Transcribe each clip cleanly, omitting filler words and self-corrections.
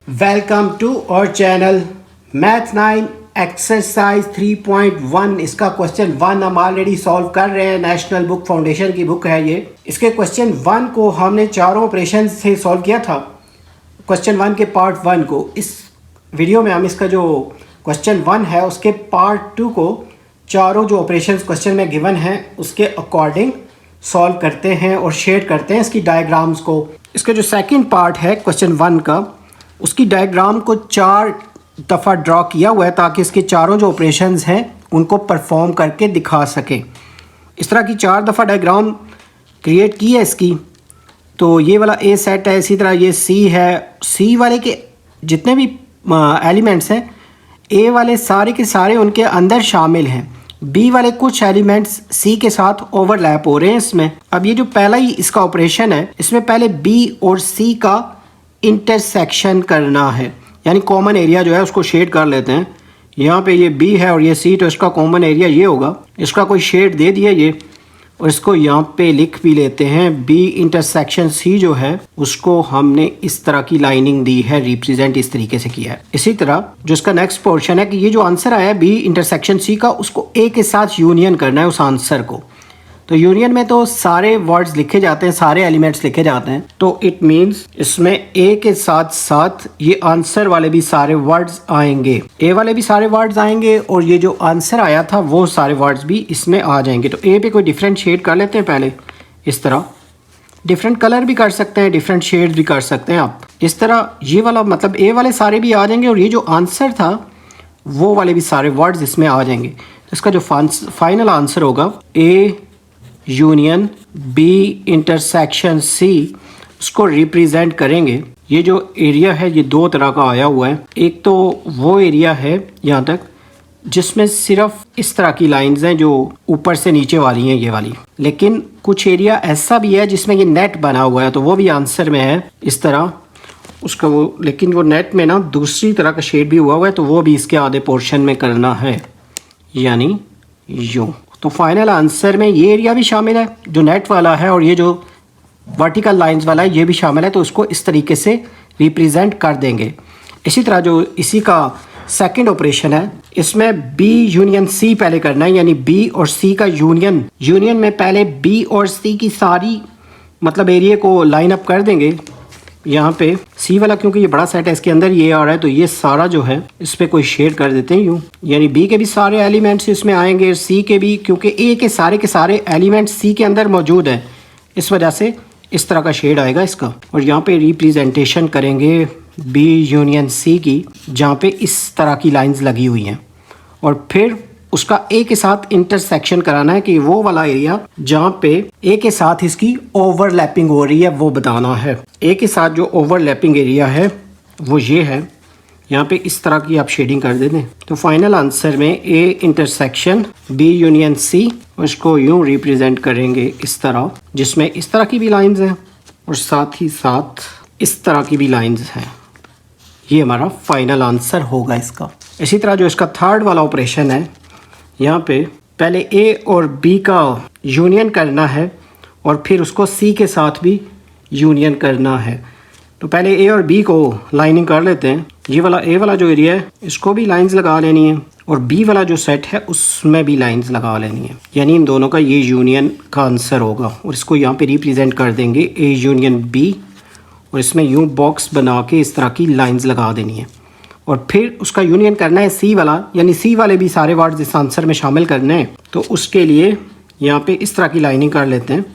Welcome to our channel math 9 exercise 3.1। इसका question 1 हम already solve कर रहे हैं। नेशनल बुक फाउंडेशन की बुक है ये। इसके क्वेश्चन 1 को हमने चारों ऑपरेशन से सॉल्व किया था। क्वेश्चन 1 के पार्ट 1 को इस वीडियो में हम इसका जो क्वेश्चन 1 है उसके पार्ट 2 को चारों जो ऑपरेशन क्वेश्चन में गिवन हैं उसके अकॉर्डिंग सॉल्व करते हैं और शेड करते हैं इसकी डायग्राम्स को। इसका जो सेकंड पार्ट है क्वेश्चन 1 का, उसकी डायग्राम को 4 दफ़ा ड्रॉ किया हुआ है ताकि इसके चारों जो ऑपरेशंस हैं उनको परफॉर्म करके दिखा सकें। इस तरह की 4 दफ़ा डायग्राम क्रिएट की है इसकी। तो ये वाला ए सेट है, इसी तरह ये सी है। सी वाले के जितने भी एलिमेंट्स हैं ए वाले सारे के सारे उनके अंदर शामिल हैं। बी वाले कुछ एलिमेंट्स सी के साथ ओवरलैप हो रहे हैं इसमें। अब ये जो पहला ही इसका ऑपरेशन है इसमें पहले बी और सी का इंटरसेक्शन करना है, यानी कॉमन एरिया जो है उसको शेड कर लेते हैं। यहाँ पे ये बी है और ये सी, तो इसका कॉमन एरिया ये होगा। इसका कोई शेड दे दिया ये, और इसको यहाँ पे लिख भी लेते हैं। बी इंटरसेक्शन सी जो है उसको हमने इस तरह की लाइनिंग दी है, रिप्रेजेंट इस तरीके से किया है। इसी तरह जो इसका नेक्स्ट पोर्शन है कि ये जो आंसर आया बी इंटरसेक्शन सी का, उसको ए के साथ यूनियन करना है उस आंसर को। तो यूनियन में तो सारे वर्ड्स लिखे जाते हैं, सारे एलिमेंट्स लिखे जाते हैं। तो इट मीन्स इसमें ए के साथ साथ ये आंसर वाले भी सारे वर्ड्स आएंगे, ए वाले भी सारे वर्ड्स आएंगे, और ये जो आंसर आया था वो सारे वर्ड्स भी इसमें आ जाएंगे। तो ए पे कोई डिफरेंट शेड कर लेते हैं पहले। इस तरह डिफरेंट कलर भी कर सकते हैं, डिफरेंट शेड भी कर सकते हैं आप। इस तरह ये वाला मतलब ए वाले सारे भी आ जाएंगे, और ये जो आंसर था वो वाले भी सारे वर्ड्स इसमें आ जाएंगे। तो इसका जो फाइनल आंसर होगा A union B intersection C, उसको रिप्रेजेंट करेंगे। ये जो एरिया है ये 2 तरह का आया हुआ है। एक तो वो एरिया है यहाँ तक जिसमें सिर्फ इस तरह की लाइंस हैं जो ऊपर से नीचे वाली हैं ये वाली, लेकिन कुछ एरिया ऐसा भी है जिसमें ये नेट बना हुआ है, तो वो भी आंसर में है इस तरह उसका वो। लेकिन वो नेट में ना दूसरी तरह का शेड भी हुआ है, तो वो भी इसके आधे पोर्शन में करना है, यानी यूँ। तो फाइनल आंसर में ये एरिया भी शामिल है जो नेट वाला है, और ये जो वर्टिकल लाइंस वाला है ये भी शामिल है। तो उसको इस तरीके से रिप्रेजेंट कर देंगे। इसी तरह जो इसी का सेकंड ऑपरेशन है इसमें बी यूनियन सी पहले करना है, यानी बी और सी का यूनियन। यूनियन में पहले बी और सी की सारी मतलब एरिया को लाइन अप कर देंगे। यहाँ पे सी वाला क्योंकि ये बड़ा सेट है इसके अंदर ये आ रहा है, तो ये सारा जो है इस पर कोई शेड कर देते हैं यूँ, यानी बी के भी सारे एलिमेंट्स इसमें आएंगे, सी के भी, क्योंकि ए के सारे एलिमेंट्स सी के अंदर मौजूद हैं, इस वजह से इस तरह का शेड आएगा इसका। और यहाँ पे रिप्रेजेंटेशन करेंगे बी यूनियन सी की, जहाँ पे इस तरह की लाइन्स लगी हुई हैं, और फिर उसका ए के साथ इंटरसेक्शन कराना है कि वो वाला एरिया जहाँ पे ए के साथ इसकी ओवरलैपिंग हो रही है वो बताना है। ए के साथ जो ओवरलैपिंग एरिया है वो ये है, यहाँ पे इस तरह की आप शेडिंग कर दें। तो फाइनल आंसर में A intersection B union C, उसको यूँ रिप्रेजेंट करेंगे इस तरह, जिसमें इस तरह की भी लाइन्स हैं और साथ ही साथ इस तरह की भी लाइन्स हैं। ये हमारा फाइनल आंसर होगा इसका। इसी तरह जो इसका थर्ड वाला ऑपरेशन है, यहाँ पे पहले ए और बी का यूनियन करना है और फिर उसको सी के साथ भी यूनियन करना है। तो पहले ए और बी को लाइनिंग कर लेते हैं। ये वाला ए वाला जो एरिया है इसको भी लाइंस लगा लेनी है, और बी वाला जो सेट है उसमें भी लाइंस लगा लेनी है, यानी इन दोनों का ये यूनियन का आंसर होगा। और इसको यहाँ पे रिप्रेजेंट कर देंगे ए यूनियन बी, और इसमें यूँ बॉक्स बना के इस तरह की लाइंस लगा देनी है। और फिर उसका यूनियन करना है सी वाला, यानी सी वाले भी सारे वर्ड्स इस आंसर में शामिल करने हैं। तो उसके लिए यहाँ पे इस तरह की लाइनिंग कर लेते हैं,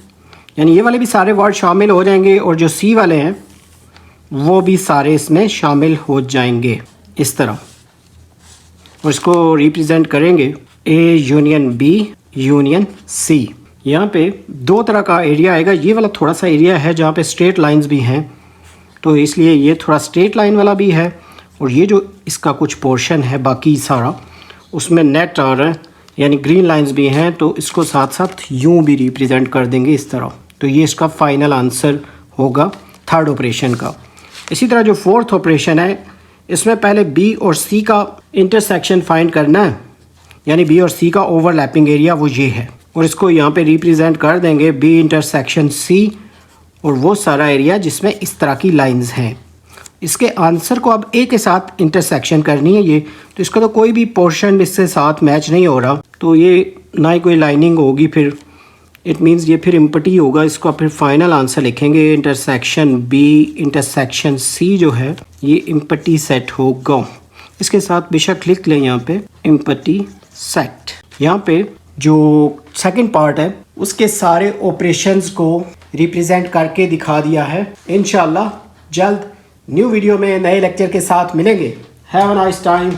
यानी ये वाले भी सारे वर्ड शामिल हो जाएंगे, और जो सी वाले हैं वो भी सारे इसमें शामिल हो जाएंगे इस तरह। और इसको रिप्रेजेंट करेंगे A union B union C. यहाँ पे 2 तरह का एरिया आएगा। ये वाला थोड़ा सा एरिया है जहाँ पे स्ट्रेट लाइंस भी हैं, तो इसलिए ये थोड़ा स्ट्रेट लाइन वाला भी है, और ये जो इसका कुछ पोर्शन है बाकी सारा उसमें नेट आ रहा है, यानी ग्रीन लाइंस भी हैं, तो इसको साथ साथ यूँ भी रिप्रेजेंट कर देंगे इस तरह। तो ये इसका फाइनल आंसर होगा थर्ड ऑपरेशन का। इसी तरह जो फोर्थ ऑपरेशन है इसमें पहले बी और सी का इंटरसेक्शन फाइंड करना है, यानी बी और सी का ओवरलैपिंग एरिया वो ये है, और इसको यहाँ पे रिप्रेजेंट कर देंगे बी इंटरसेक्शन सी, और वो सारा एरिया जिसमें इस तरह की लाइंस हैं। इसके आंसर को अब ए के साथ इंटरसेक्शन करनी है ये, तो इसका तो कोई भी पोर्शन इससे साथ मैच नहीं हो रहा, तो ये ना ही कोई लाइनिंग होगी, फिर इट मीन्स ये फिर इम्पटी होगा। इसका फिर फाइनल आंसर लिखेंगे इंटरसेक्शन बी इंटरसेक्शन सी जो है ये इम्पटी सेट होगा। इसके साथ बेशक लिख लें यहाँ पे इम्पटी सेट। यहाँ पे जो सेकंड पार्ट है उसके सारे ऑपरेशंस को रिप्रेजेंट करके दिखा दिया है। इंशाल्लाह जल्द न्यू वीडियो में नए लेक्चर के साथ मिलेंगे। Have a nice time.